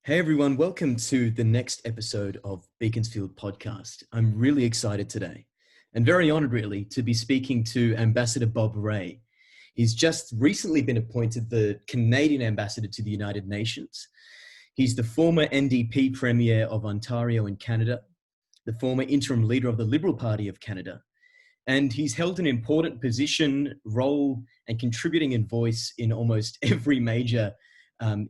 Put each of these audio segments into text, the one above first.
Hey everyone, welcome to the next episode of Beaconsfield Podcast. I'm really excited today and very honored really to be speaking to Ambassador Bob Rae. He's just recently been appointed the Canadian Ambassador to the United Nations. He's the former NDP Premier of Ontario in Canada, the former interim leader of the Liberal Party of Canada, and he's held an important position, role, and contributing in voice in almost every major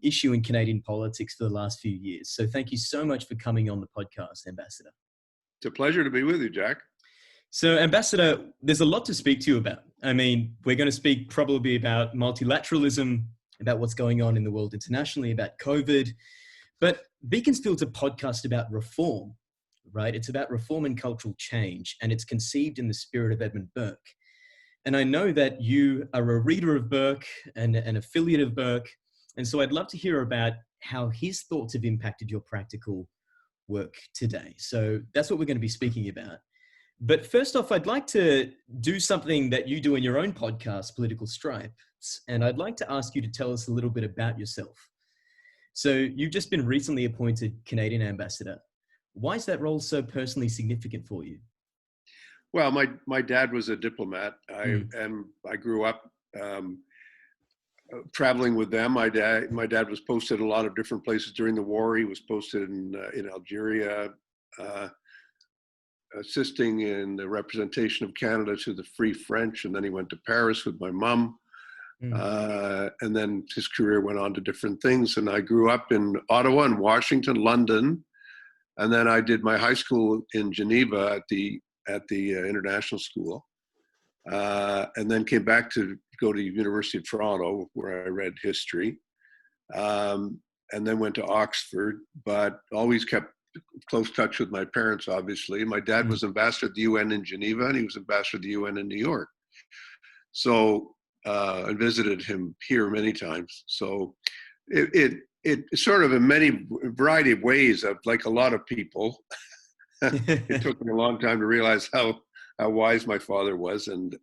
issue in Canadian politics for the last few years. So thank you so much for coming on the podcast, Ambassador. It's a pleasure to be with you, Jack. So Ambassador, there's a lot to speak to you about. I mean, we're going to speak probably about multilateralism, about what's going on in the world internationally, about COVID, but Beaconsfield's a podcast about reform, right? It's about reform and cultural change, and it's conceived in the spirit of Edmund Burke. And I know that you are a reader of Burke and an affiliate of Burke. And so I'd love to hear about how his thoughts have impacted your practical work today. So that's what we're going to be speaking about. But first off, I'd like to do something that you do in your own podcast, Political Stripes. And I'd like to ask you to tell us a little bit about yourself. So you've just been recently appointed Canadian Ambassador. Why is that role so personally significant for you? Well, my dad was a diplomat. I grew up traveling with them. My dad was posted in a lot of different places during the war. He was posted in Algeria, assisting in the representation of Canada to the Free French, and then he went to Paris with my mom. And then his career went on to different things. And I grew up in Ottawa and Washington, London, and then I did my high school in Geneva at the international school. And then came back to go to University of Toronto, where I read history, and then went to Oxford, but always kept close touch with my parents, obviously. My dad was ambassador at the UN in Geneva, and he was ambassador at the UN in New York. So I visited him here many times. So it sort of in many variety of ways, like a lot of people, it took me a long time to realize how wise my father was. And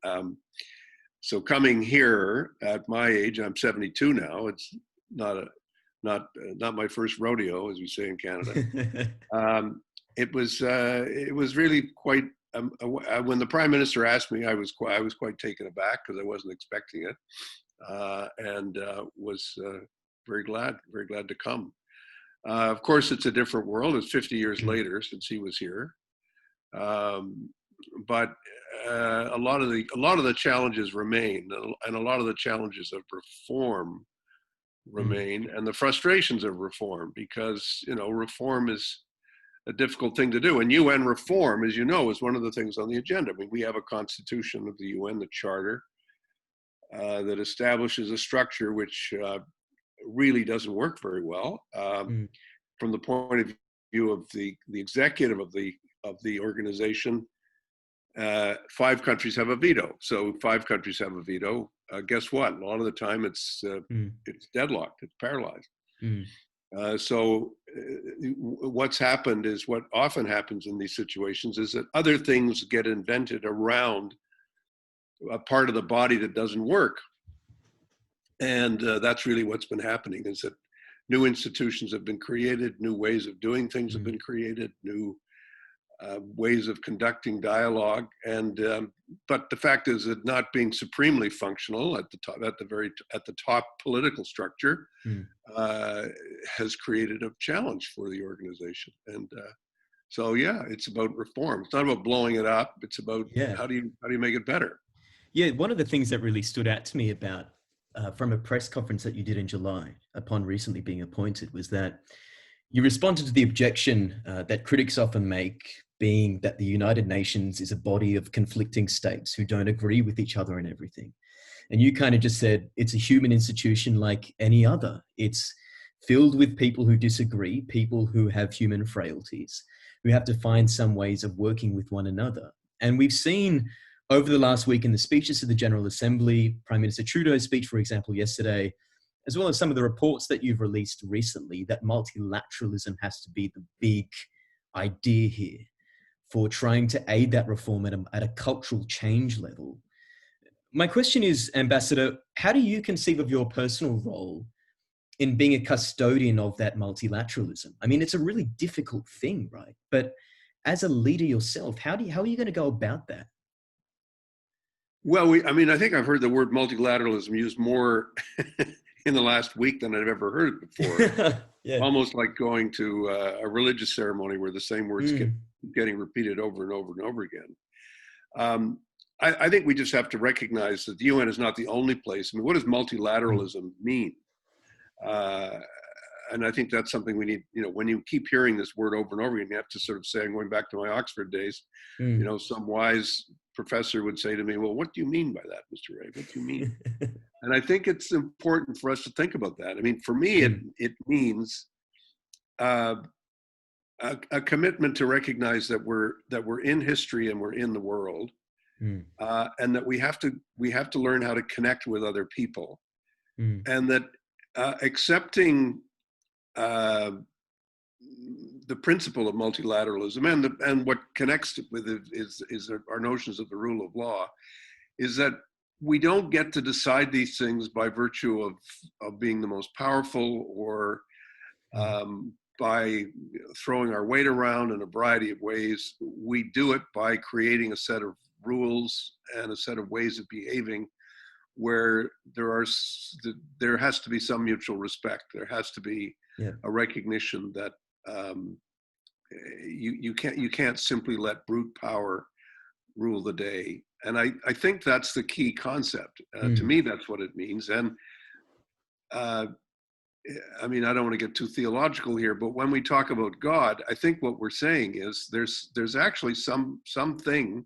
so coming here at my age, I'm 72 now. It's not my first rodeo, as we say in Canada. It was really quite. When the Prime Minister asked me, I was quite taken aback because I wasn't expecting it, and was very glad to come. Of course, it's a different world. It's 50 years later since he was here. But a lot of the challenges remain, and a lot of the challenges of reform remain, and the frustrations of reform, because reform is a difficult thing to do. And UN reform, as you know, is one of the things on the agenda. I mean, we have a constitution of the UN, the Charter, that establishes a structure which really doesn't work very well from the point of view of the executive of the organization. 5 countries have a veto. So 5 countries have a veto. Guess what? A lot of the time it's deadlocked. It's paralyzed. So what's happened is, what often happens in these situations is that other things get invented around a part of the body that doesn't work. And that's really what's been happening, is that new institutions have been created, new ways of doing things have been created, new ways of conducting dialogue, and but the fact is that not being supremely functional at the top political structure has created a challenge for the organization. And so it's about reform. It's not about blowing it up. It's about how do you make it better. Yeah, one of the things that really stood out to me about from a press conference that you did in July upon recently being appointed was that you responded to the objection that critics often make, being that the United Nations is a body of conflicting states who don't agree with each other in everything. And you kind of just said, it's a human institution like any other. It's filled with people who disagree, people who have human frailties, who have to find some ways of working with one another. And we've seen over the last week in the speeches to the General Assembly, Prime Minister Trudeau's speech, for example, yesterday, as well as some of the reports that you've released recently, that multilateralism has to be the big idea here for trying to aid that reform at a cultural change level. My question is, Ambassador, how do you conceive of your personal role in being a custodian of that multilateralism? I mean, it's a really difficult thing, right? But as a leader yourself, how are you going to go about that? Well, I mean, I think I've heard the word multilateralism used more in the last week than I've ever heard it before. Yeah. Almost like going to a religious ceremony where the same words keep Mm, getting repeated over and over and over again. Um, I think we just have to recognize that the UN is not the only place. I mean, what does mm, multilateralism mean? Uh, and I think that's something we need, you know, when you keep hearing this word over and over again, you have to sort of say, I'm going back to my Oxford days, you mm. know, some wise professor would say to me, well, what do you mean by that, Mr. Rae? What do you mean? And I think it's important for us to think about that. I mean, for me, Mm, it means uh, a commitment to recognize that we're in history and we're in the world, mm, and that we have to learn how to connect with other people, mm, and that accepting uh, the principle of multilateralism and what connects with it is our notions of the rule of law, is that we don't get to decide these things by virtue of being the most powerful or mm. by throwing our weight around in a variety of ways. We do it by creating a set of rules and a set of ways of behaving where there has to be some mutual respect. There has to be Yeah. a recognition that um, you can't simply let brute power rule the day. And I think that's the key concept. To Mm, me, that's what it means. And uh, I mean, I don't want to get too theological here, but when we talk about God, I think what we're saying is there's actually something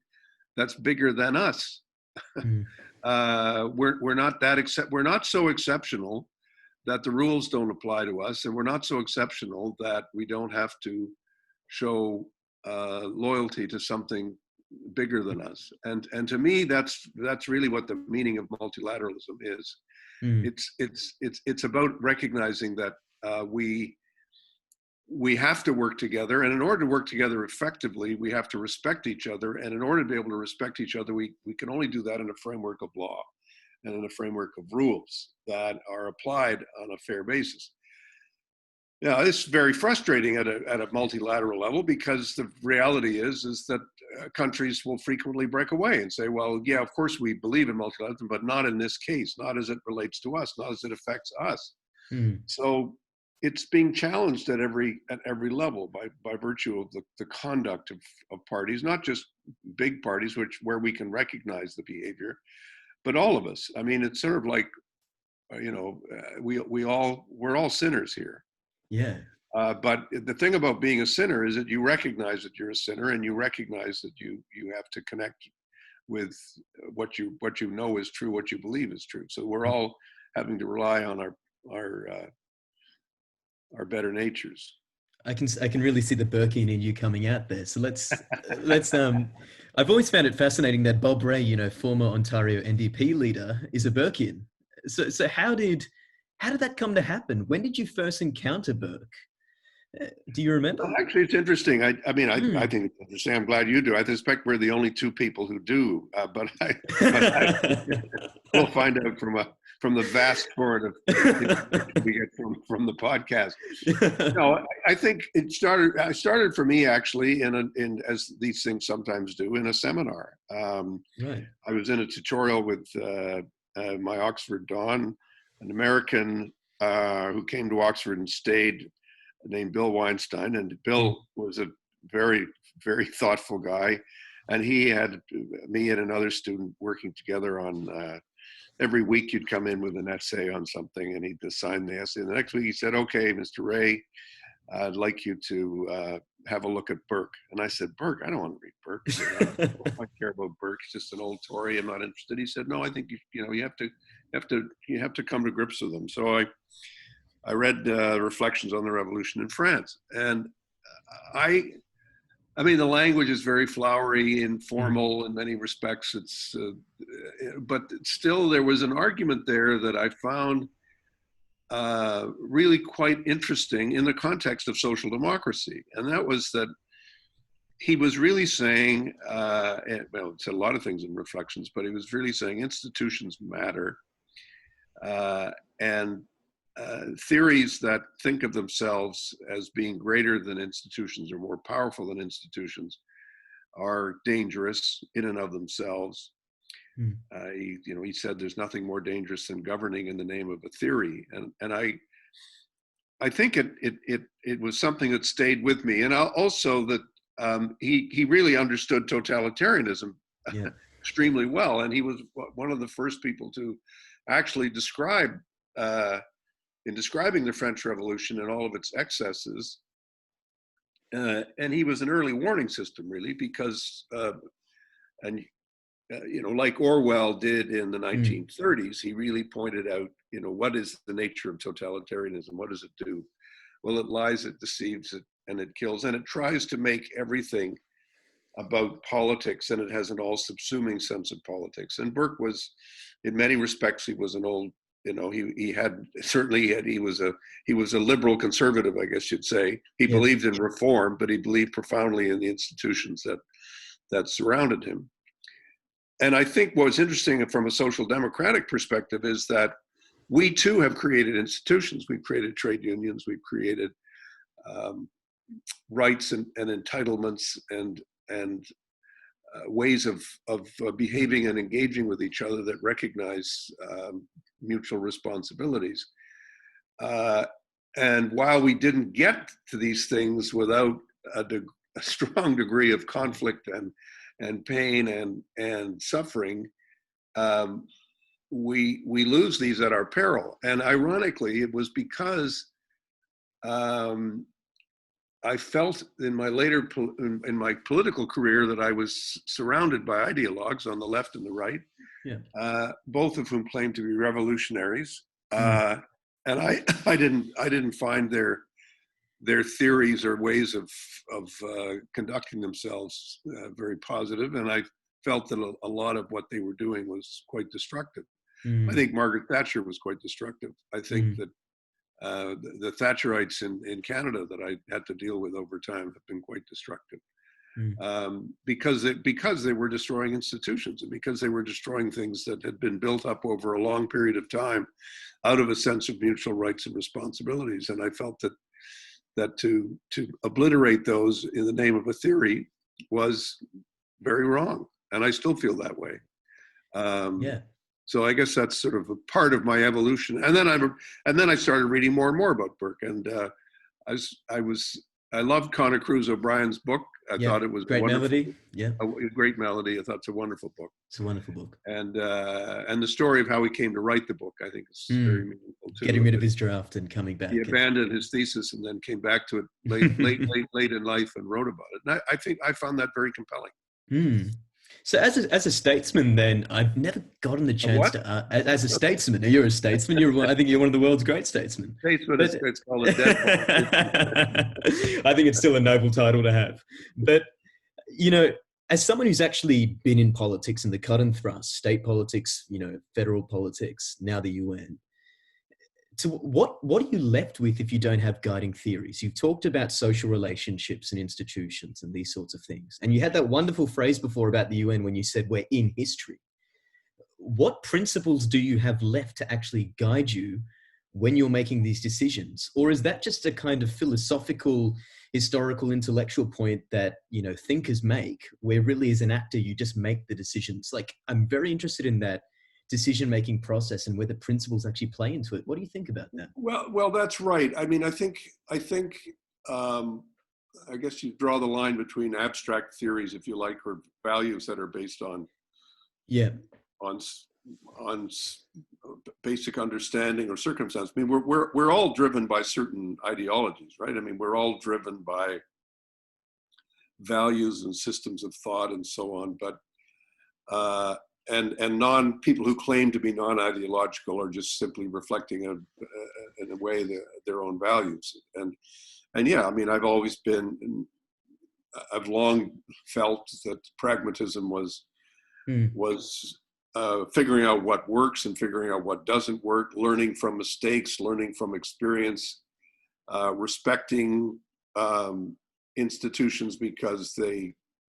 that's bigger than us. mm, We're not we're not so exceptional that the rules don't apply to us, and we're not so exceptional that we don't have to show loyalty to something bigger than us. And to me, that's really what the meaning of multilateralism is. mm. It's about recognizing that we have to work together, and in order to work together effectively, we have to respect each other. And in order to be able to respect each other, we can only do that in a framework of law and in a framework of rules that are applied on a fair basis. Yeah, it's very frustrating at a multilateral level, because the reality is that countries will frequently break away and say, well, yeah, of course we believe in multilateralism, but not in this case, not as it relates to us, not as it affects us. Mm. So it's being challenged at every level by virtue of the conduct of parties, not just big parties, where we can recognize the behavior, but all of us. I mean, it's sort of like, we're all sinners here. Yeah. But the thing about being a sinner is that you recognize that you're a sinner, and you recognize that you have to connect with what you know is true, what you believe is true. So we're all having to rely on our better natures. I can really see the Burkean in you coming out there. So let's I've always found it fascinating that Bob Rae, you know, former Ontario NDP leader, is a Burkean. So how did that come to happen? When did you first encounter Burke? Do you remember? Well, actually, it's interesting. I mean, I Mm. think it's interesting. I'm glad you do. I suspect we're the only two people who do. But we'll find out from the vast horde of information we get from the podcast. No, I think it started for me actually in as these things sometimes do, in a seminar. Right. I was in a tutorial with my Oxford Don, an American who came to Oxford and stayed, named Bill Weinstein. And Mm. Bill was a very, very thoughtful guy. And he had me and another student working together on every week you'd come in with an essay on something, and he'd assign the essay. And the next week he said, okay, Mr. Rae, I'd like you to have a look at Burke. And I said, Burke? I don't want to read Burke. I care about Burke. He's just an old Tory. I'm not interested. He said, no, I think you have to come to grips with him. So I read Reflections on the Revolution in France, and I mean, the language is very flowery, Mm. informal in many respects. But still, there was an argument there that I found really quite interesting in the context of social democracy, and that was that he was really saying, well, he said a lot of things in Reflections, but he was really saying institutions matter, and theories that think of themselves as being greater than institutions or more powerful than institutions are dangerous in and of themselves. Mm. He said there's nothing more dangerous than governing in the name of a theory, and I think it was something that stayed with me, and also that he really understood totalitarianism Yeah. extremely well, and he was one of the first people to actually describe, in describing the French Revolution and all of its excesses, and he was an early warning system, really, because like Orwell did in the 1930s, he really pointed out, what is the nature of totalitarianism? What does it do? Well, it lies, it deceives, and it kills, and it tries to make everything about politics, and it has an all-subsuming sense of politics. And Burke was, in many respects, he was an old, he was a liberal conservative, I guess you'd say. He believed in reform, but he believed profoundly in the institutions that surrounded him. And I think what's interesting from a social democratic perspective is that we too have created institutions. We've created trade unions. We've created rights and entitlements and ways of behaving and engaging with each other that recognize mutual responsibilities. And while we didn't get to these things without a strong degree of conflict and pain and suffering, we lose these at our peril. And ironically, it was because I felt in my in my political career that I was surrounded by ideologues on the left and the right, both of whom claimed to be revolutionaries, and I didn't find their theories or ways of conducting themselves very positive, and I felt that a lot of what they were doing was quite destructive. I think Margaret Thatcher was quite destructive. I think that the Thatcherites in Canada that I had to deal with over time have been quite destructive, because they were destroying institutions, and because they were destroying things that had been built up over a long period of time out of a sense of mutual rights and responsibilities. And I felt that to obliterate those in the name of a theory was very wrong, and I still feel that way. So I guess that's sort of a part of my evolution. And then I started reading more and more about Burke, and I loved Conor Cruz O'Brien's book. I thought it was great melody. A great melody. I thought it's a wonderful book. It's a wonderful book. And the story of how he came to write the book, I think, is very meaningful too. Getting rid of his draft and coming back. He abandoned his thesis and then came back to it late in life and wrote about it. And I think I found that very compelling. So as a statesman, then, I've never gotten the chance to. As a statesman, you're a statesman. I think you're one of the world's great statesmen. Statesman it's called a dead. I think it's still a noble title to have. But as someone who's actually been in politics and the cut and thrust, state politics, federal politics, now the UN. So what are you left with if you don't have guiding theories? You've talked about social relationships and institutions and these sorts of things. And you had that wonderful phrase before about the UN when you said we're in history. What principles do you have left to actually guide you when you're making these decisions? Or is that just a kind of philosophical, historical, intellectual point that, thinkers make, where really as an actor, you just make the decisions? Like, I'm very interested in that decision-making process and where the principles actually play into it. What do you think about that? Well, that's right. I mean, I think I guess you draw the line between abstract theories, if you like, or values that are based on basic understanding or circumstance. I mean, we're all driven by certain ideologies, right? I mean, we're all driven by values and systems of thought and so on, but and people who claim to be non-ideological are just simply reflecting in a way their own values. And yeah, I mean, I've long felt that pragmatism was figuring out what works and figuring out what doesn't work, learning from mistakes, learning from experience, respecting institutions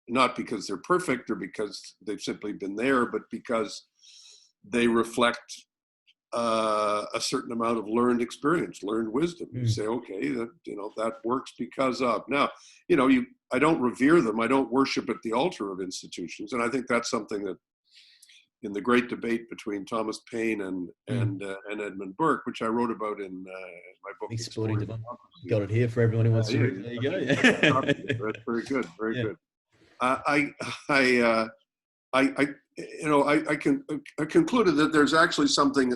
not because they're perfect or because they've simply been there, but because they reflect a certain amount of learned experience, learned wisdom. You say, okay, that, you know, that works because of. Now, you know, I don't revere them. I don't worship at the altar of institutions. And I think that's something that in the great debate between Thomas Paine and Edmund Burke, which I wrote about in my book, Exporting Democracy. Got it here for everyone who wants to read. There you go. That's very good. Very good. I concluded that there's actually something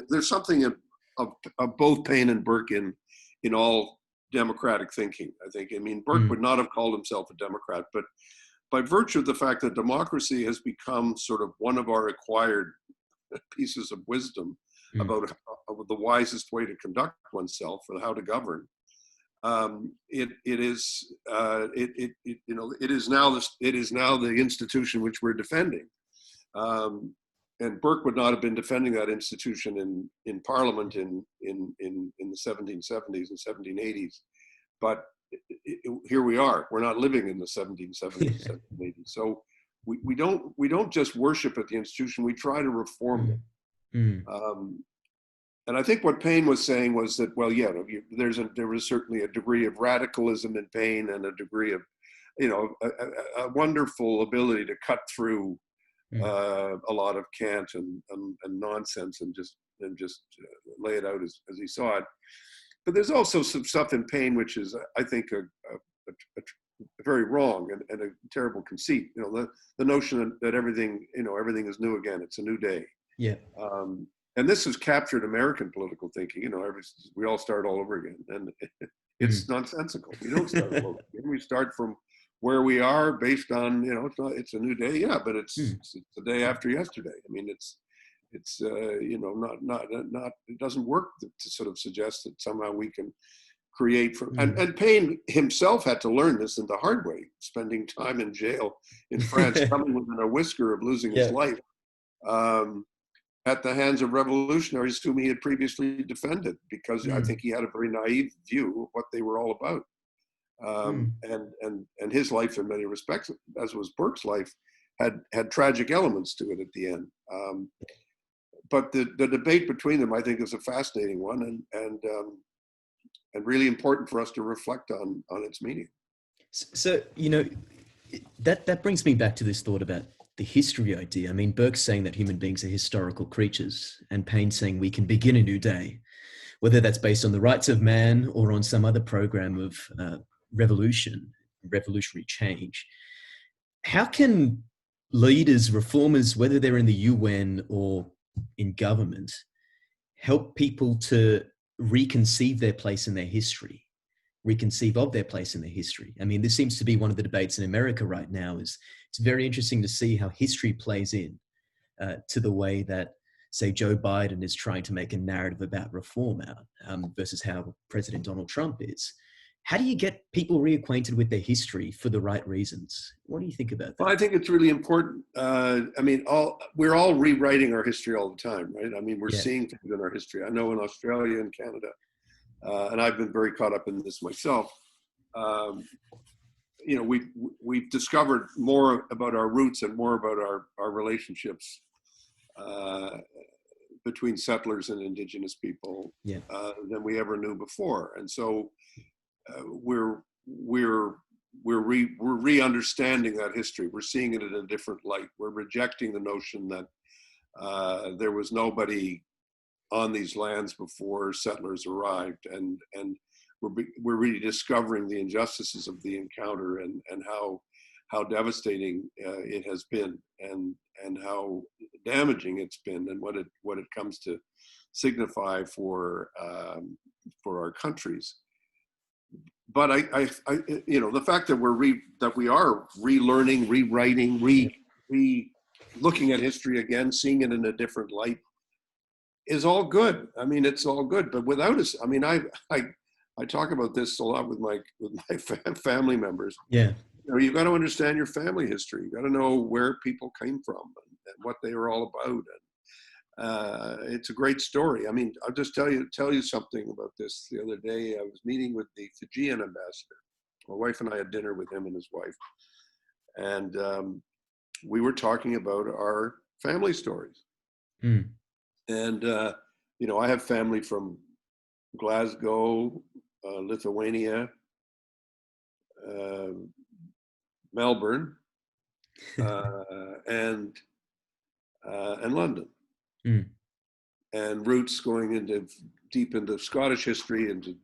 of both Paine and Burke in all democratic thinking. I think. I mean, Burke would not have called himself a Democrat, but by virtue of the fact that democracy has become sort of one of our acquired pieces of wisdom about the wisest way to conduct oneself and how to govern, it is now the institution which we're defending. And Burke would not have been defending that institution in Parliament in the 1770s and 1780s, but here we are. We're not living in the 1770s, 1780s. So we don't just worship at the institution. We try to reform them. And I think what Paine was saying was that, well, yeah, there was certainly a degree of radicalism in Paine and a degree of, you know, a wonderful ability to cut through a lot of cant and nonsense and just lay it out as he saw it. But there's also some stuff in Paine which is, I think, a very wrong and a terrible conceit. You know, the notion that everything is new again. It's a new day. Yeah. And this has captured American political thinking. You know, we all start all over again, and it's nonsensical. We don't start all over again. We start from where we are based on, you know, it's a new day. Yeah, but it's the day after yesterday. I mean, it's you know, not it doesn't work to sort of suggest that somehow we can create from and Paine himself had to learn this in the hard way, spending time in jail in France, coming within a whisker of losing his life at the hands of revolutionaries whom he had previously defended, because I think he had a very naive view of what they were all about. And his life, in many respects, as was Burke's life, had tragic elements to it at the end. But the debate between them, I think, is a fascinating one, and really important for us to reflect on its meaning. So, you know, that brings me back to this thought about the history idea. I mean, Burke's saying that human beings are historical creatures, and Paine saying we can begin a new day, whether that's based on the rights of man or on some other program of revolutionary change. How can leaders, reformers, whether they're in the UN or in government, help people to reconceive their place in their history, reconceive of their place in their history? I mean, this seems to be one of the debates in America right now. It's very interesting to see how history plays in to the way that, say, Joe Biden is trying to make a narrative about reform out versus how President Donald Trump is. How do you get people reacquainted with their history for the right reasons? What do you think about that? Well, I think it's really important. I mean, we're all rewriting our history all the time, right? I mean, we're seeing things in our history. I know in Australia and Canada, and I've been very caught up in this myself. You know, we've discovered more about our roots and more about our relationships between settlers and indigenous people than we ever knew before. And so we're re-understanding that history. We're seeing it in a different light. We're rejecting the notion that there was nobody on these lands before settlers arrived, and we're really discovering the injustices of the encounter and how devastating it has been, and how damaging it's been, and what it comes to signify for our countries. But I you know, the fact that we are relearning, rewriting, looking at history again, seeing it in a different light, is all good. I mean, it's all good. But without us, I mean, I talk about this a lot with my family members. Yeah, you know, you've got to understand your family history. You got to know where people came from and what they were all about. And it's a great story. I mean, I'll just tell you something about this. The other day, I was meeting with the Fijian ambassador. My wife and I had dinner with him and his wife, and we were talking about our family stories. And I have family from Glasgow, Lithuania, uh, Melbourne, and London, Mm. and roots going deep into Scottish history, into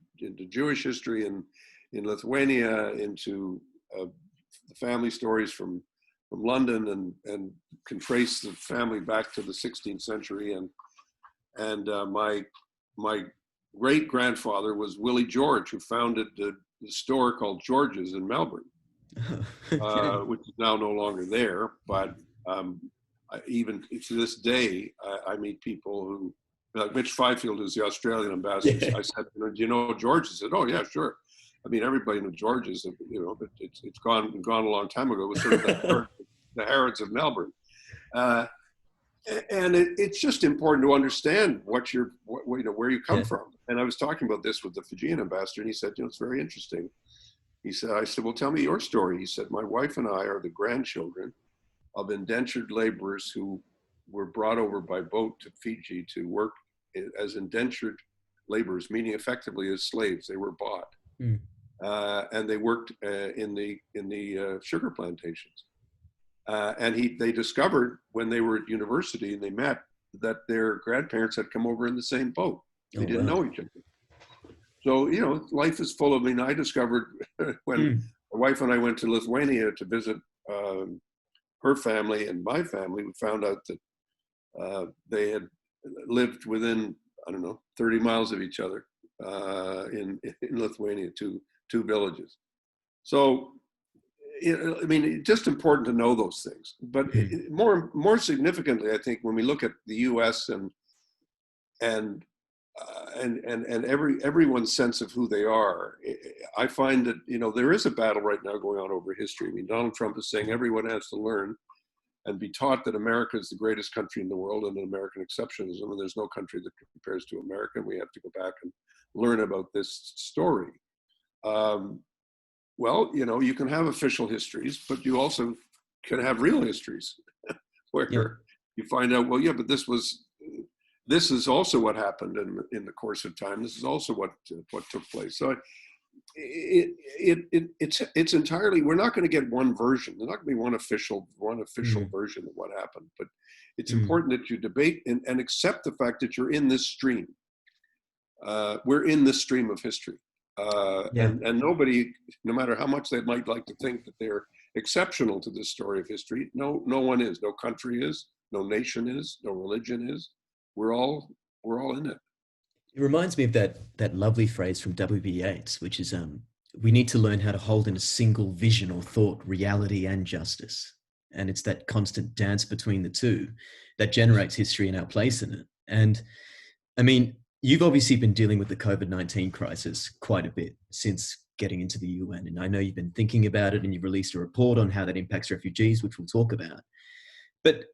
Jewish history, and in Lithuania, into the family stories from London, and can trace the family back to the 16th century, and my great grandfather was Willie George, who founded the store called George's in Melbourne, Okay. which is now no longer there. But even to this day, I meet people who, like Mitch Fifield, who's the Australian ambassador. Yeah. I said, "Do you know George?" He said, "Oh yeah, sure." I mean, everybody knows George's, but it's gone a long time ago. It was sort of the Harrods of Melbourne. Uh, and it's just important to understand where you come Yeah. from. And I was talking about this with the Fijian ambassador, and he said, it's very interesting. I said, well, tell me your story. He said, my wife and I are the grandchildren of indentured laborers who were brought over by boat to Fiji to work as indentured laborers, meaning effectively as slaves. They were bought, Mm. and they worked in the sugar plantations. And they discovered when they were at university and they met that their grandparents had come over in the same boat. They Oh, didn't wow. know each other. So, life is full of, I discovered when Mm. my wife and I went to Lithuania to visit her family and my family, we found out that they had lived within, I don't know, 30 miles of each other in Lithuania, two villages. So, it's just important to know those things. But Mm. more significantly, I think when we look at the U.S. and everyone's sense of who they are, I find that there is a battle right now going on over history. Donald Trump is saying everyone has to learn and be taught that America is the greatest country in the world and an American exceptionalism, and there's no country that compares to America. And we have to go back and learn about this story. Well, you can have official histories, but you also can have real histories where Yeah. you find out, well, yeah, but this is also what happened in the course of time. This is also what took place. So it's entirely, we're not going to get one version. There's not going to be one official Mm. version of what happened, but it's Mm. important that you debate and accept the fact that you're in this stream. We're in this stream of history. Yeah. And nobody, no matter how much they might like to think that they're exceptional to this story of history, no one is, no country is, no nation is, no religion is. We're all in it. It reminds me of that lovely phrase from W.B. Yeats, which is we need to learn how to hold in a single vision or thought reality and justice. And it's that constant dance between the two that generates history and our place in it. And I mean, you've obviously been dealing with the COVID-19 crisis quite a bit since getting into the UN. And I know you've been thinking about it and you've released a report on how that impacts refugees, which we'll talk about. But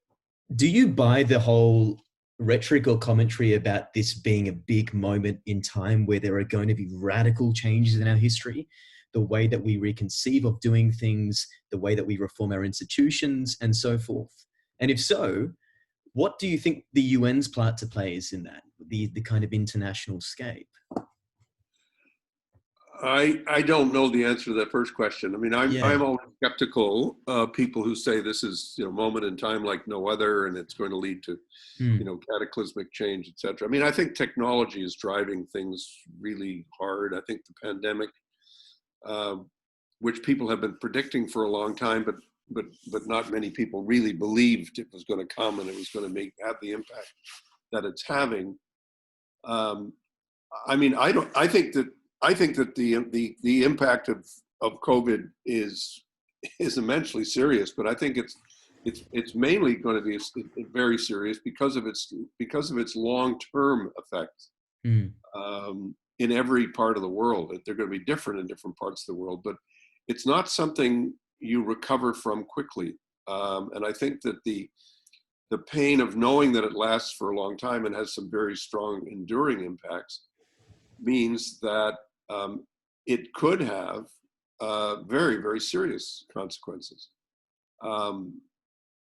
do you buy the whole rhetoric or commentary about this being a big moment in time where there are going to be radical changes in our history, the way that we reconceive of doing things, the way that we reform our institutions, and so forth? And if so, what do you think the UN's part to play is in that, the kind of international scape? I don't know the answer to that first question. Yeah. I'm always skeptical of people who say this is a moment in time like no other, and it's going to lead to Mm. cataclysmic change, etc. I think technology is driving things really hard. I think the pandemic, which people have been predicting for a long time, but not many people really believed it was going to come and it was going to have the impact that it's having. I think that the impact of COVID is immensely serious, but I think it's mainly going to be very serious because of its long-term effects Mm. in every part of the world. They're going to be different in different parts of the world, but it's not something you recover from quickly. And I think that the pain of knowing that it lasts for a long time and has some very strong enduring impacts means that it could have very, very serious consequences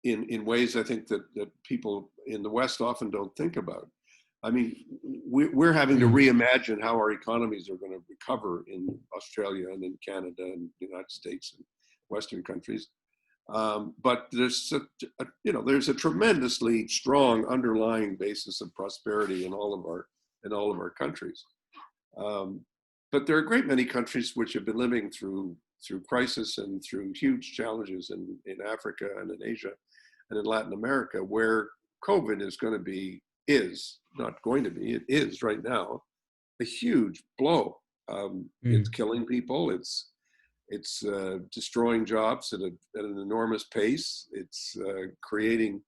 in ways I think that people in the West often don't think about. I mean, we're having to reimagine how our economies are going to recover in Australia and in Canada and the United States and Western countries. But there's there's a tremendously strong underlying basis of prosperity in all of our countries. But there are a great many countries which have been living through crisis and through huge challenges in Africa and in Asia and in Latin America, where COVID it is right now a huge blow. It's killing people. It's destroying jobs at an enormous pace. It's creating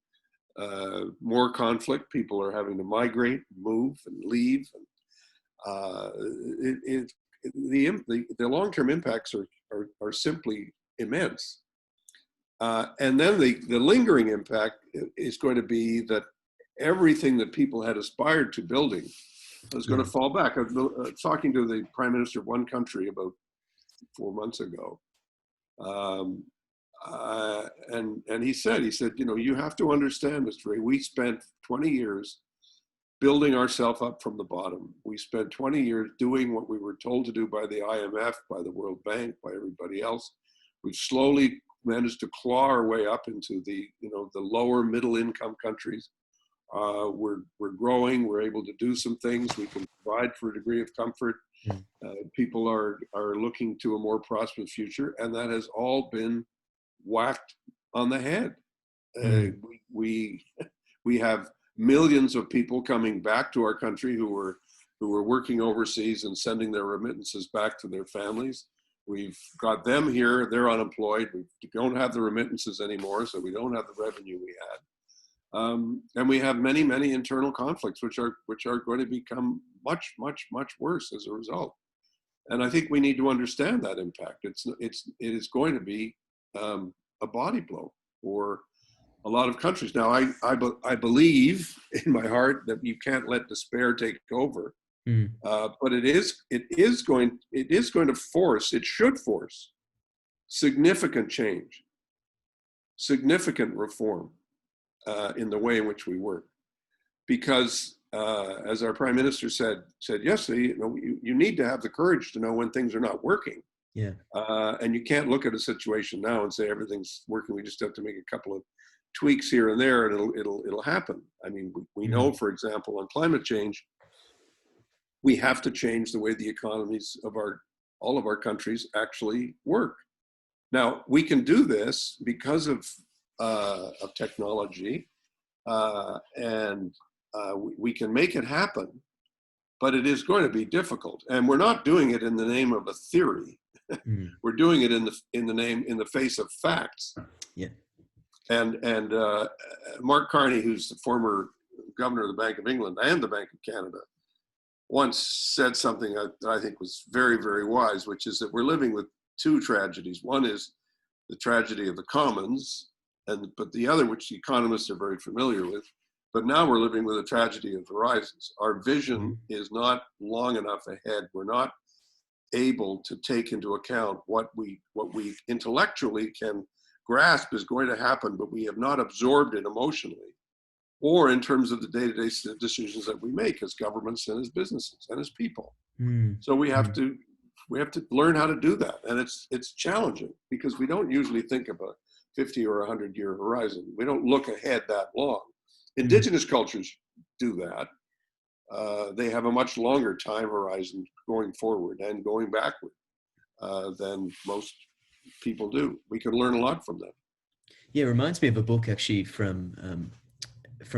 more conflict. People are having to migrate, move, and leave. The long-term impacts are simply immense. And then the lingering impact is going to be that everything that people had aspired to building is going to fall back. I was talking to the prime minister of one country about 4 months ago. And he said, you have to understand, Mr. Rae, we spent 20 years building ourselves up from the bottom. We spent 20 years doing what we were told to do by the IMF, by the World Bank, by everybody else. We've slowly managed to claw our way up into the lower middle income countries. We're growing. We're able to do some things. We can provide for a degree of comfort. People are looking to a more prosperous future, and that has all been whacked on the head. We have millions of people coming back to our country who were working overseas and sending their remittances back to their families. We've got them here; they're unemployed. We don't have the remittances anymore, so we don't have the revenue we had. And we have many, many internal conflicts, which are going to become much, much, much worse as a result. And I think we need to understand that impact. It is going to be a body blow for a lot of countries. Now, I believe in my heart that you can't let despair take over. But it should force significant change, significant reform in the way in which we work. Because as our prime minister said yesterday, you need to have the courage to know when things are not working. Yeah. And you can't look at a situation now and say everything's working. We just have to make a couple of tweaks here and there, and it'll happen. I mean, we know, for example, on climate change, we have to change the way the economies of all of our countries actually work. Now, we can do this because of technology, and we can make it happen, but it is going to be difficult. And we're not doing it in the name of a theory. We're doing it in the face of facts. Yeah. And Mark Carney, who's the former governor of the Bank of England and the Bank of Canada, once said something that I think was very, very wise, which is that we're living with two tragedies. One is the tragedy of the commons, but the other, which economists are very familiar with, but now we're living with a tragedy of horizons. Our vision is not long enough ahead. We're not able to take into account what we intellectually can grasp is going to happen, but we have not absorbed it emotionally, or in terms of the day-to-day decisions that we make as governments and as businesses and as people. So we have to learn how to do that, and it's challenging because we don't usually think of a 50 or 100-year horizon. We don't look ahead that long. Indigenous cultures do that. They have a much longer time horizon going forward and going backward than most people do. We can learn a lot from them. Yeah, it reminds me of a book actually from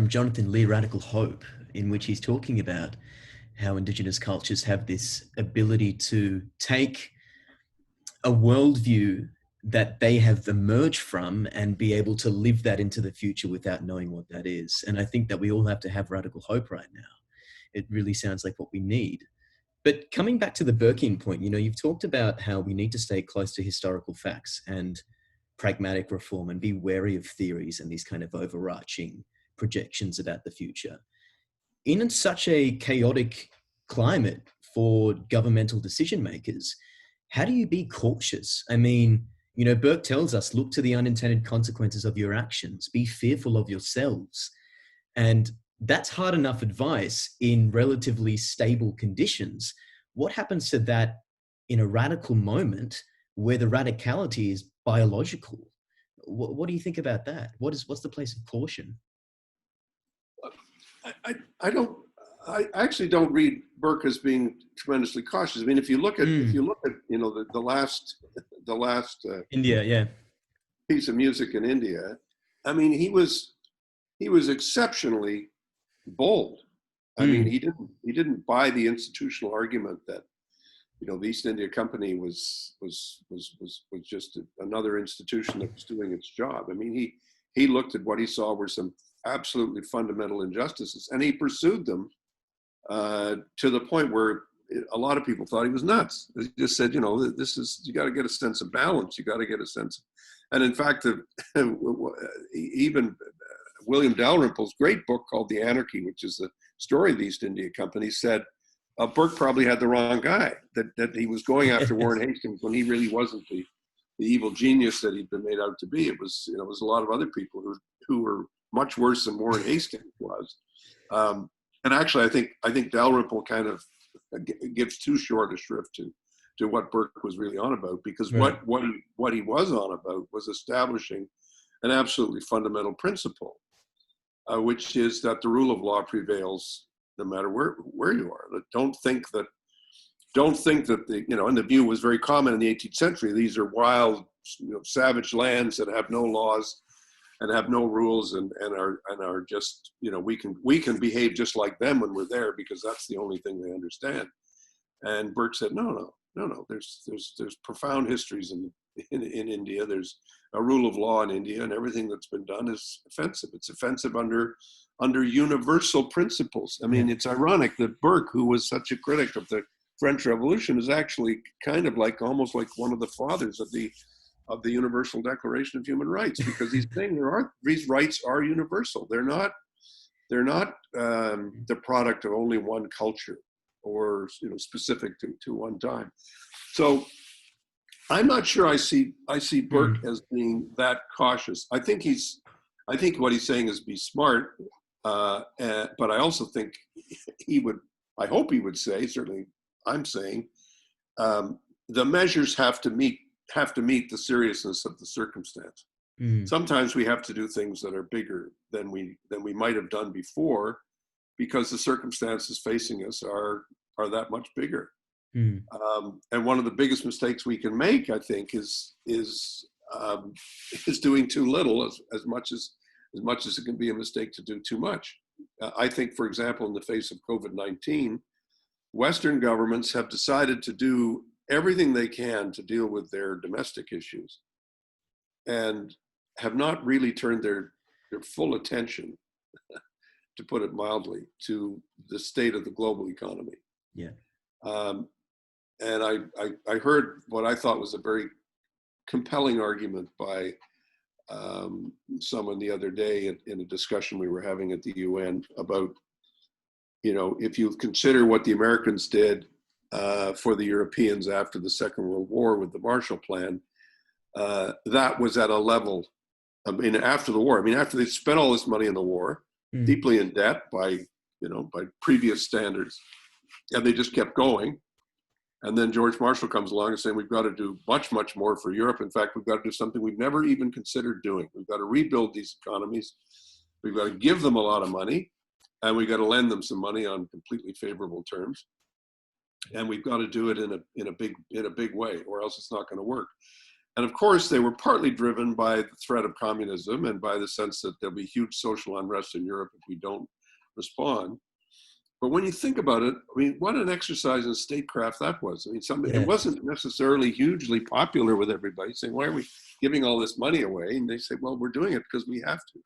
Jonathan Lee, Radical Hope, in which he's talking about how Indigenous cultures have this ability to take a worldview that they have emerged from and be able to live that into the future without knowing what that is. And I think that we all have to have radical hope right now. It really sounds like what we need. But coming back to the Burkean point, you've talked about how we need to stay close to historical facts and pragmatic reform and be wary of theories and these kind of overarching projections about the future. In such a chaotic climate for governmental decision makers, how do you be cautious? I mean, Burke tells us, look to the unintended consequences of your actions, be fearful of yourselves. And that's hard enough advice in relatively stable conditions. What happens to that in a radical moment where the radicality is biological? What do you think about that? What's the place of caution? I don't. I actually don't read Burke as being tremendously cautious. I mean, if you look at the last India, yeah. piece of music in India, I mean, he was exceptionally bold. I mean, he didn't buy the institutional argument that the East India Company was just another institution that was doing its job. I mean, he looked at what he saw were some absolutely fundamental injustices, and he pursued them to the point where a lot of people thought he was nuts. He just said, this is, you got to get a sense of balance. You got to get a sense. And in fact, even William Dalrymple's great book called The Anarchy, which is the story of the East India Company, said Burke probably had the wrong guy, that he was going after Warren Hastings when he really wasn't the evil genius that he'd been made out to be. It was a lot of other people who were much worse than Warren Hastings was. And actually, I think Dalrymple kind of gives too short a shrift to what Burke was really on about, because Right. what he was on about was establishing an absolutely fundamental principle, which is that the rule of law prevails no matter where you are. Don't think that and the view was very common in the 18th century. These are wild, savage lands that have no laws and have no rules and are just, we can behave just like them when we're there because that's the only thing they understand. And Burke said, no. There's profound histories in India. There's a rule of law in India, and everything that's been done is offensive. It's offensive under universal principles. I mean, it's ironic that Burke, who was such a critic of the French Revolution, is actually kind of almost like one of the fathers of the Universal Declaration of Human Rights, because he's saying these rights are universal. They're not the product of only one culture or specific to one time. So I'm not sure I see Burke as being that cautious. I think what he's saying is be smart, but I also think I hope he would say, certainly I'm saying, the measures have to meet the seriousness of the circumstance. Sometimes we have to do things that are bigger than we might have done before, because the circumstances facing us are that much bigger. And one of the biggest mistakes we can make, I think, is doing too little, as much as it can be a mistake to do too much. I think, for example, in the face of COVID-19, Western governments have decided to do everything they can to deal with their domestic issues, and have not really turned their full attention, to put it mildly, to the state of the global economy. Yeah. And I heard what I thought was a very compelling argument by someone the other day in a discussion we were having at the UN about, if you consider what the Americans did for the Europeans after the Second World War with the Marshall Plan, that was at a level, after the war, after they spent all this money in the war, deeply in debt by previous standards, and they just kept going. And then George Marshall comes along and saying, we've got to do much, much more for Europe. In fact, we've got to do something we've never even considered doing. We've got to rebuild these economies. We've got to give them a lot of money, and we've got to lend them some money on completely favorable terms. And we've got to do it in a big way, or else it's not going to work. And of course, they were partly driven by the threat of communism and by the sense that there'll be huge social unrest in Europe if we don't respond. But when you think about it, what an exercise in statecraft that was. It wasn't necessarily hugely popular with everybody, saying, why are we giving all this money away? And they say, well, we're doing it because we have to.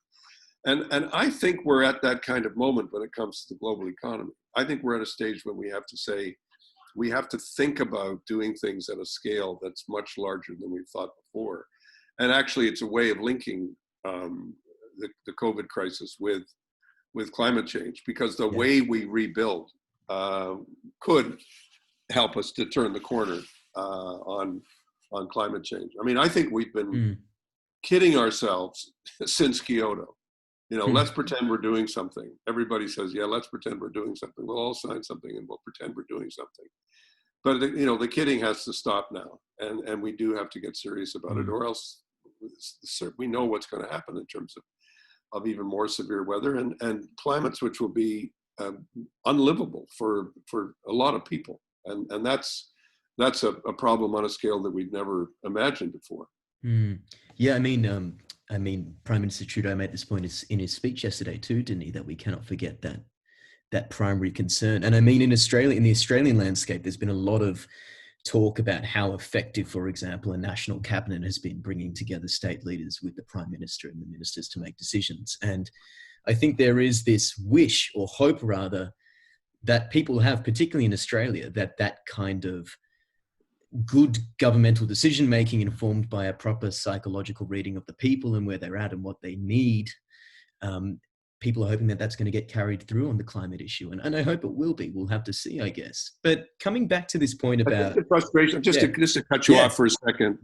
And I think we're at that kind of moment when it comes to the global economy. I think we're at a stage when we have to say, we have to think about doing things at a scale that's much larger than we've thought before. And actually, it's a way of linking the COVID crisis with climate change, because the way we rebuild could help us to turn the corner on climate change. I think we've been kidding ourselves since Kyoto. You know, let's pretend we're doing something. Everybody says, yeah, let's pretend we're doing something. We'll all sign something and we'll pretend we're doing something. But, you know, the kidding has to stop now. And we do have to get serious about it, or else we know what's going to happen in terms of even more severe weather and climates which will be unlivable for a lot of people. And that's a problem on a scale that we'd never imagined before. Yeah, I mean, Prime Minister Trudeau made this point in his speech yesterday too, didn't he? That we cannot forget that primary concern. And I mean, in Australia, in the Australian landscape, there's been a lot of talk about how effective, for example, a national cabinet has been bringing together state leaders with the Prime Minister and the ministers to make decisions. And I think there is this wish, or hope rather, that people have, particularly in Australia, that kind of good governmental decision making informed by a proper psychological reading of the people and where they're at and what they need. People are hoping that that's going to get carried through on the climate issue. And I hope it will be. We'll have to see, I guess. But coming back to this point about the frustration, just to cut you off for a second,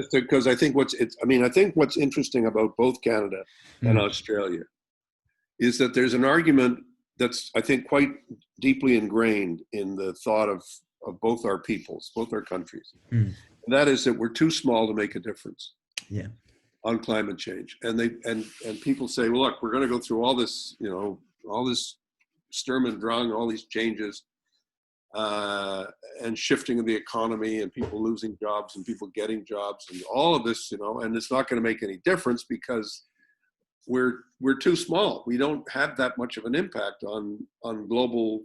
because I think what's interesting about both Canada and Australia is that there's an argument that's, I think, quite deeply ingrained in the thought of both our peoples, both our countries. And that is that we're too small to make a difference on climate change. And people say, well, look, we're going to go through all this, you know, all this Sturm und Drang, all these changes and shifting of the economy and people losing jobs and people getting jobs and all of this, you know, and it's not going to make any difference because we're too small. We don't have that much of an impact on global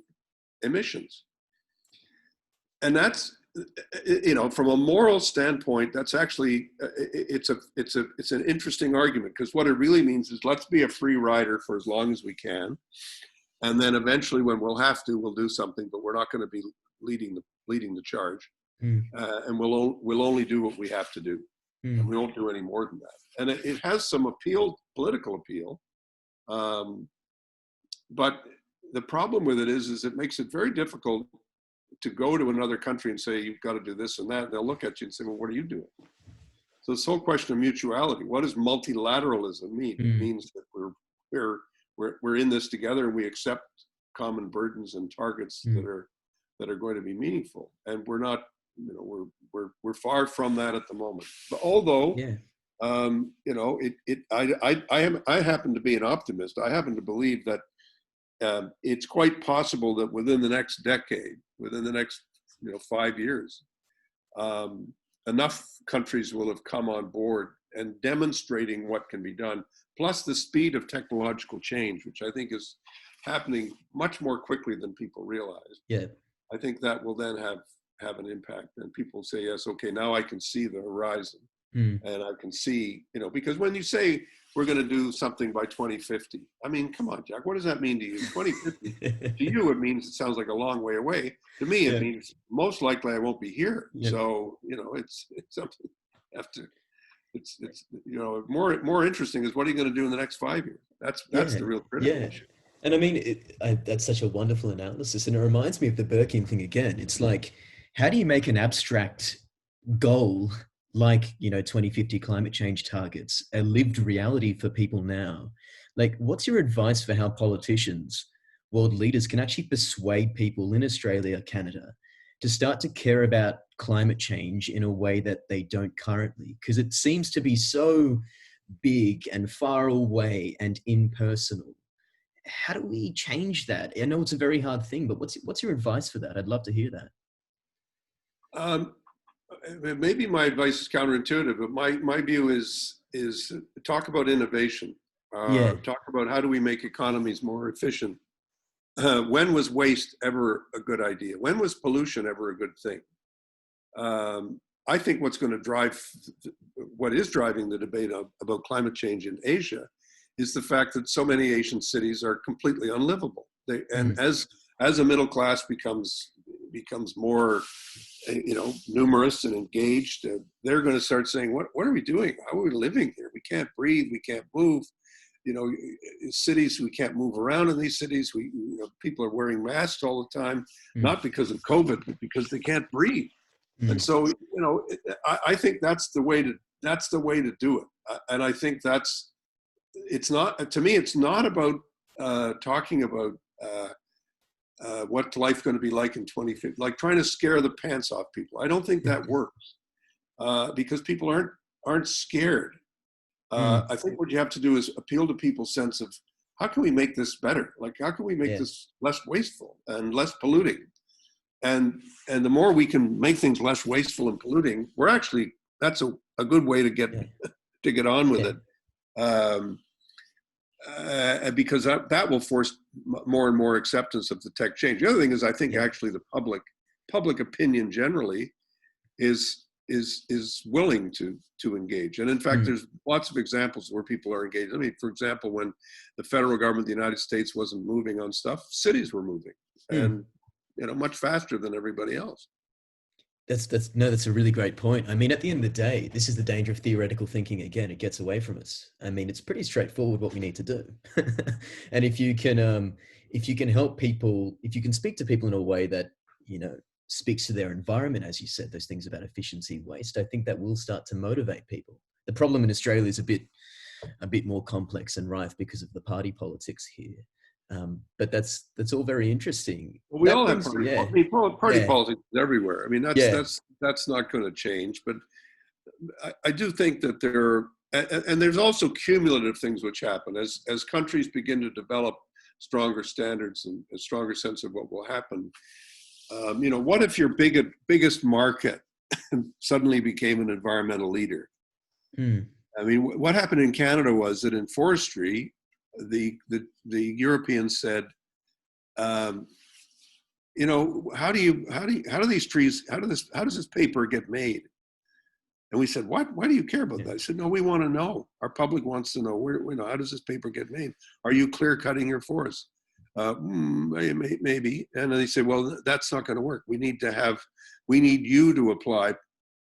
emissions. And that's, you know, from a moral standpoint, that's actually, it's an interesting argument, because what it really means is let's be a free rider for as long as we can. And then eventually when we'll have to, we'll do something, but we're not going to be leading the charge. And we'll only do what we have to do. And we won't do any more than that. And it has some appeal, political appeal. But the problem with it is it makes it very difficult to go to another country and say, you've got to do this and that. And they'll look at you and say, well, what are you doing? So this whole question of mutuality, what does multilateralism mean? It means that we're in this together and we accept common burdens and targets that are going to be meaningful. And we're not, you know, we're far from that at the moment. But although, you know, I happen to be an optimist. I happen to believe that it's quite possible that within the next decade, within the next 5 years, enough countries will have come on board and demonstrating what can be done, plus the speed of technological change, which I think is happening much more quickly than people realize. I think that will then have an impact, and people say, yes, okay, now I can see the horizon. And I can see, you know, because when you say we're going to do something by 2050, I mean, come on, Jack, what does that mean to you? 2050, to you, it sounds like a long way away. To me, it means most likely I won't be here. So, you know, it's something you have to, it's, you know, more interesting is what are you going to do in the next 5 years? That's the real critical issue. And I mean, that's such a wonderful analysis. And it reminds me of the Burkean thing again. It's like, how do you make an abstract goal like, you know, 2050 climate change targets, a lived reality for people now? Like, what's your advice for how politicians, world leaders can actually persuade people in Australia, Canada, to start to care about climate change in a way that they don't currently? Because it seems to be so big and far away and impersonal. How do we change that? I know it's a very hard thing, but what's your advice for that? I'd love to hear that. Maybe my advice is counterintuitive, but my view is talk about innovation. Talk about how do we make economies more efficient. When was waste ever a good idea? When was pollution ever a good thing? I think what is driving the debate about climate change in Asia is the fact that so many Asian cities are completely unlivable. And as a middle class becomes more, you know, numerous and engaged, they're going to start saying, what are we doing? How are we living here? We can't breathe. We can't move. You know, cities, we can't move around in these cities. People are wearing masks all the time, not because of COVID, but because they can't breathe. And so, you know, I think that's the way to do it. And I think that's it's not, to me, it's not about talking about what life's going to be like in 2050, like trying to scare the pants off people. I don't think that works because people aren't scared. I think what you have to do is appeal to people's sense of how can we make this better? Like, how can we make this less wasteful and less polluting? And the more we can make things less wasteful and polluting, we're actually, that's a good way to get on with it. Because that will force more and more acceptance of the tech change. The other thing is, I think actually the public opinion generally is willing to engage. And in fact, there's lots of examples where people are engaged. I mean, for example, when the federal government of the United States wasn't moving on stuff, cities were moving, and much faster than everybody else. That's a really great point. I mean, at the end of the day, this is the danger of theoretical thinking. Again, it gets away from us. I mean, it's pretty straightforward what we need to do. And if you can help people, if you can speak to people in a way that, speaks to their environment, as you said, those things about efficiency, waste, I think that will start to motivate people. The problem in Australia is a bit more complex and rife because of the party politics here. But that's all very interesting. Well, we all have party. I mean, party politics is everywhere. I mean, that's not going to change. But I do think that there's also cumulative things which happen as countries begin to develop stronger standards and a stronger sense of what will happen. What if your biggest market suddenly became an environmental leader? I mean, what happened in Canada was that in forestry, the Europeans said, how do these trees, how does this paper get made? And we said, what? Why do you care about that? I said, no, we want to know. Our public wants to know. How does this paper get made? Are you clear cutting your forest? Maybe. And then they said, well, that's not going to work. We need you to apply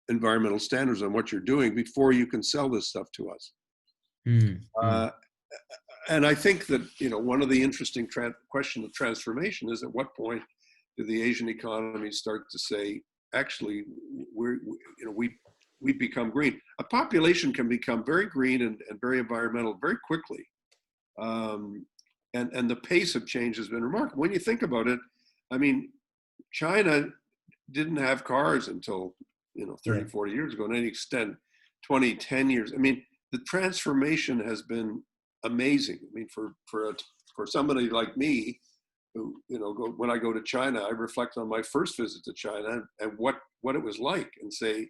environmental standards on what you're doing before you can sell this stuff to us. And I think that, one of the interesting question of transformation is, at what point do the Asian economies start to say, actually, we become green? A population can become very green and very environmental very quickly. And the pace of change has been remarkable. When you think about it, I mean, China didn't have cars until, 30, 40 years ago, and any extent, 20, 10 years. I mean, the transformation has been amazing. I mean, for somebody like me, who, when I go to China, I reflect on my first visit to China and what it was like, and say,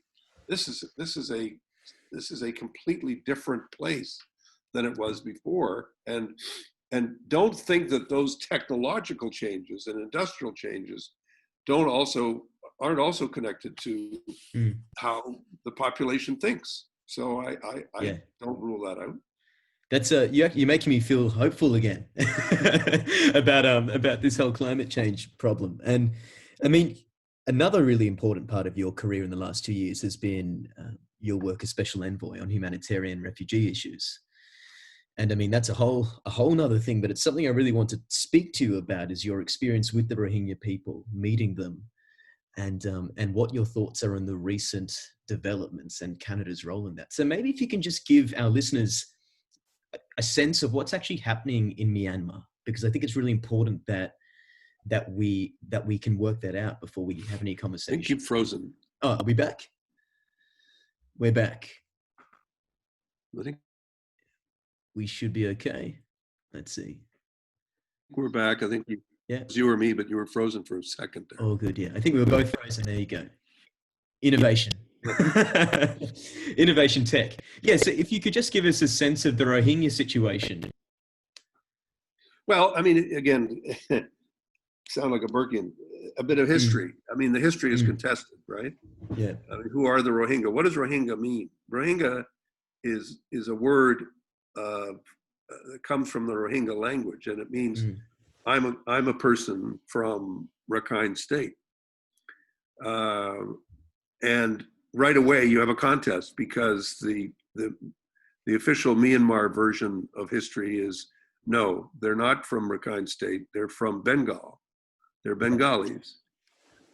this is a completely different place than it was before. And don't think that those technological changes and industrial changes aren't also connected to how the population thinks. So I don't rule that out. That's you're making me feel hopeful again about this whole climate change problem. And I mean, another really important part of your career in the last 2 years has been your work as special envoy on humanitarian refugee issues. And I mean, that's a whole nother thing, but it's something I really want to speak to you about, is your experience with the Rohingya people, meeting them, and what your thoughts are on the recent developments and Canada's role in that. So maybe if you can just give our listeners a sense of what's actually happening in Myanmar, because I think it's really important that we can work that out before we have any conversation. I think you're frozen. Oh, are we back? We're back. I think we should be okay. Let's see. We're back. I think it was you or me, but you were frozen for a second there. Oh, good. Yeah. I think we were both frozen. There you go. Innovation. Innovation tech. Yeah. So if you could just give us a sense of the Rohingya situation. Well, I mean, again, sound like a Burkean, a bit of history. I mean, the history is contested, right? Yeah. I mean, who are the Rohingya? What does Rohingya mean? Rohingya is a word that comes from the Rohingya language, and it means I'm a person from Rakhine State. And right away you have a contest, because the official Myanmar version of history is, no, they're not from Rakhine State. They're from Bengal. They're Bengalis.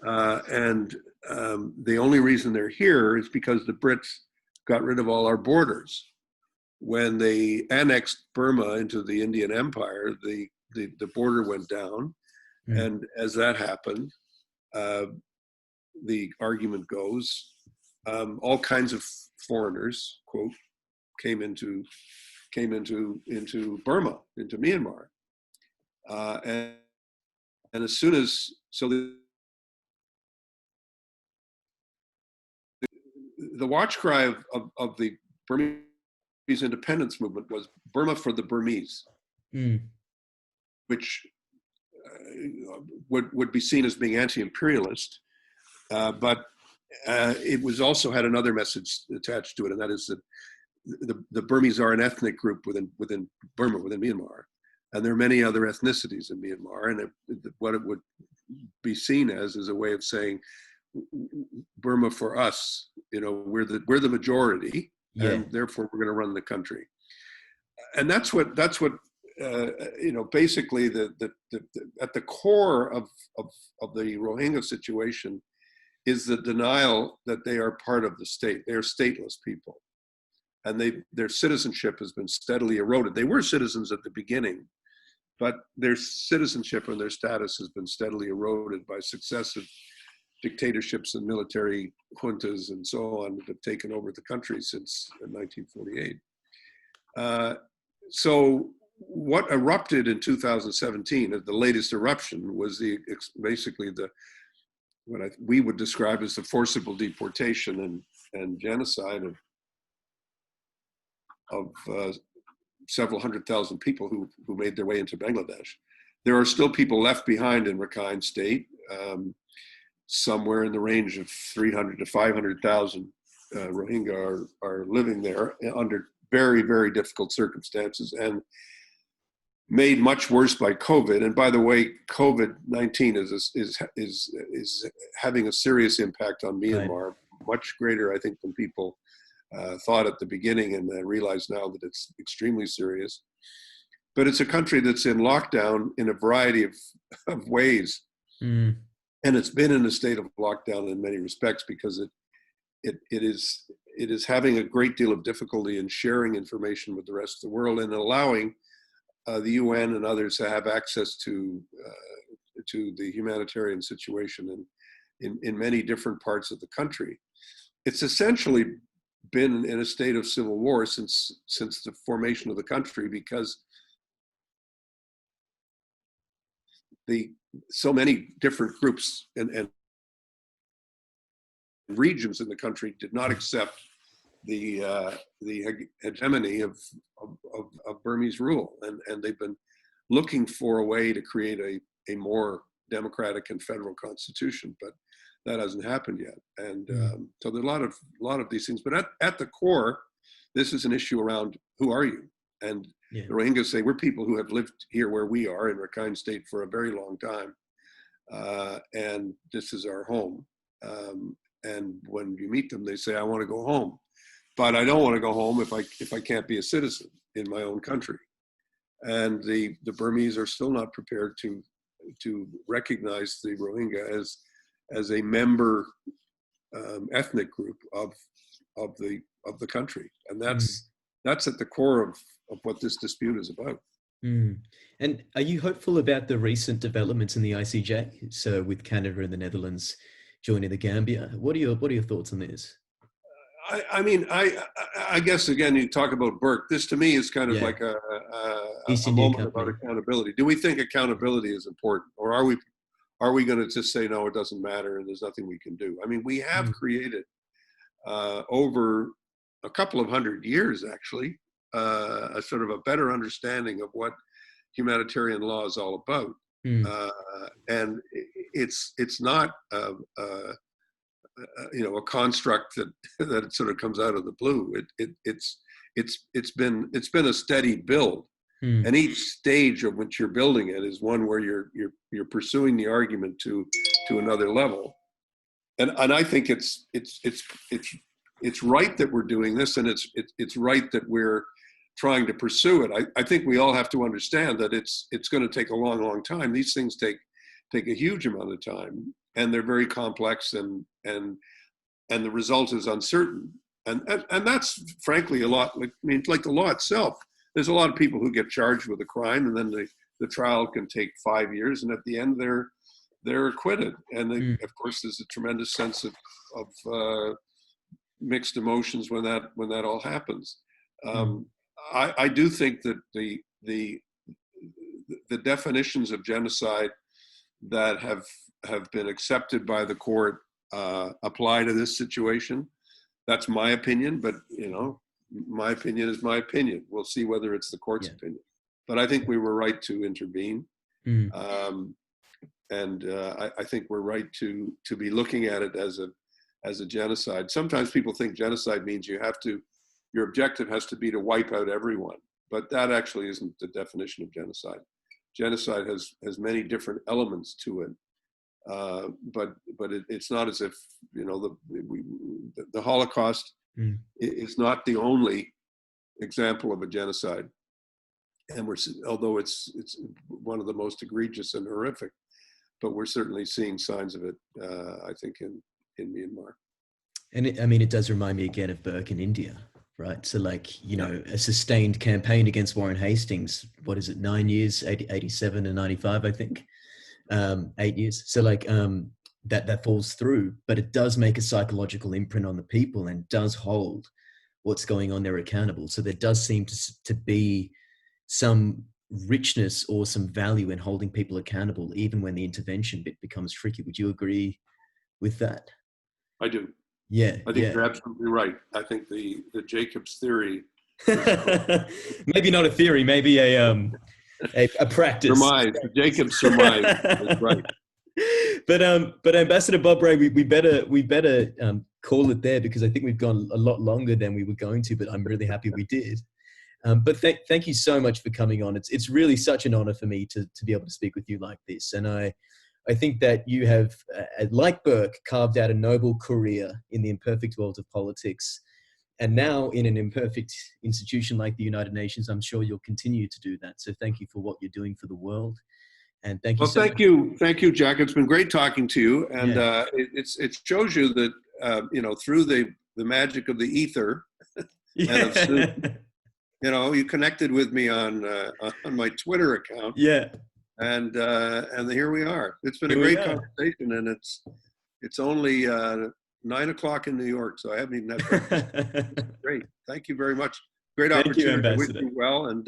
And the only reason they're here is because the Brits got rid of all our borders. when they annexed Burma into the Indian Empire, the border went down. Mm. And as that happened, the argument goes, all kinds of foreigners, quote, came into Burma, into Myanmar. And as soon as, so the watch cry of the Burmese independence movement was Burma for the Burmese, which would be seen as being anti-imperialist, but it was also had another message attached to it, and that is that the Burmese are an ethnic group within Burma, within Myanmar, and there are many other ethnicities in Myanmar, and what it would be seen as is a way of saying, Burma for us, we're the majority, and therefore we're going to run the country. And that's what basically at the core of the Rohingya situation is the denial that they are part of the state. They are stateless people, and their citizenship has been steadily eroded. They were citizens at the beginning, but their citizenship and their status has been steadily eroded by successive dictatorships and military juntas and so on that have taken over the country since 1948. So what erupted in 2017, the latest eruption, was basically what we would describe as the forcible deportation and genocide of several 100,000 people who made their way into Bangladesh. There are still people left behind in Rakhine State, somewhere in the range of 300 to 500,000 Rohingya are living there under very, very difficult circumstances, and made much worse by COVID. And by the way, COVID-19 is having a serious impact on Myanmar, much greater, I think, than people thought at the beginning, and realize now that it's extremely serious. But it's a country that's in lockdown in a variety of ways. Mm. And it's been in a state of lockdown in many respects because it is having a great deal of difficulty in sharing information with the rest of the world and allowing the UN and others to have access to the humanitarian situation in many different parts of the country. It's essentially been in a state of civil war since the formation of the country, because so many different groups and regions in the country did not accept the hegemony of Burmese rule, and they've been looking for a way to create a more democratic and federal constitution, but that hasn't happened yet. And so there are a lot of these things. But at the core, this is an issue around who are you? And the Rohingya say, we're people who have lived here where we are in Rakhine State for a very long time, and this is our home. And when you meet them, they say, I want to go home, but I don't want to go home if I can't be a citizen in my own country. And the Burmese are still not prepared to recognize the Rohingya as a member ethnic group of the country, and that's at the core of what this dispute is about. And are you hopeful about the recent developments in the ICJ? So with Canada and the Netherlands joining the Gambia, what are your thoughts on this? I mean, I guess again, you talk about Burke. This to me is kind of like a moment about accountability. Do we think accountability is important, or are we going to just say no, it doesn't matter and there's nothing we can do? I mean, we have created over a couple of 100 years, actually, a sort of a better understanding of what humanitarian law is all about, and it's not a construct that sort of comes out of the blue. It's been a steady build, and each stage of which you're building it is one where you're pursuing the argument to another level. And I think it's right that we're doing this, and it's right that we're trying to pursue it. I think we all have to understand that it's going to take a long time. These things take a huge amount of time, and they're very complex, and the result is uncertain. and that's frankly a lot. Like, I mean, like the law itself. There's a lot of people who get charged with a crime, and then the trial can take 5 years, and at the end they're acquitted. And of course, there's a tremendous sense of mixed emotions when that all happens. I do think that the definitions of genocide that have been accepted by the court apply to this situation. That's my opinion, but my opinion is my opinion. We'll see whether it's the court's opinion. But I think we were right to intervene, and I think we're right to be looking at it as a genocide. Sometimes people think genocide means your objective has to be to wipe out everyone, but that actually isn't the definition of genocide. Genocide has many different elements to it, but it's not as if the Holocaust is not the only example of a genocide, and although it's one of the most egregious and horrific, but we're certainly seeing signs of it. I think in Myanmar. And it does remind me again of Burke in India. Right. So a sustained campaign against Warren Hastings, what is it, 9 years, 87 and 95, I think, 8 years. So that falls through, but it does make a psychological imprint on the people and does hold what's going on there accountable. So there does seem to be some richness or some value in holding people accountable, even when the intervention bit becomes tricky. Would you agree with that? I do. Yeah, I think you're absolutely right. I think the Jacobs theory, maybe not a theory, maybe a practice. Surmise, the Jacobs surmise is right. But Ambassador Bob Rae, we better call it there, because I think we've gone a lot longer than we were going to, but I'm really happy we did. But thank you so much for coming on. It's really such an honor for me to be able to speak with you like this, and I think that you have, like Burke, carved out a noble career in the imperfect world of politics. And now in an imperfect institution like the United Nations, I'm sure you'll continue to do that. So thank you for what you're doing for the world. And thank you. Well, thank you, Jack. It's been great talking to you. And it shows you that, through the magic of the ether, and of, you connected with me on my Twitter account. Yeah. And here we are. It's been a great conversation, and it's only 9 o'clock in New York, so I haven't even had breakfast. Great. Thank you very much. Great opportunity. I wish you well, and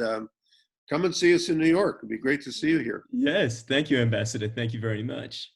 come and see us in New York. It'd be great to see you here. Yes. Thank you, Ambassador. Thank you very much.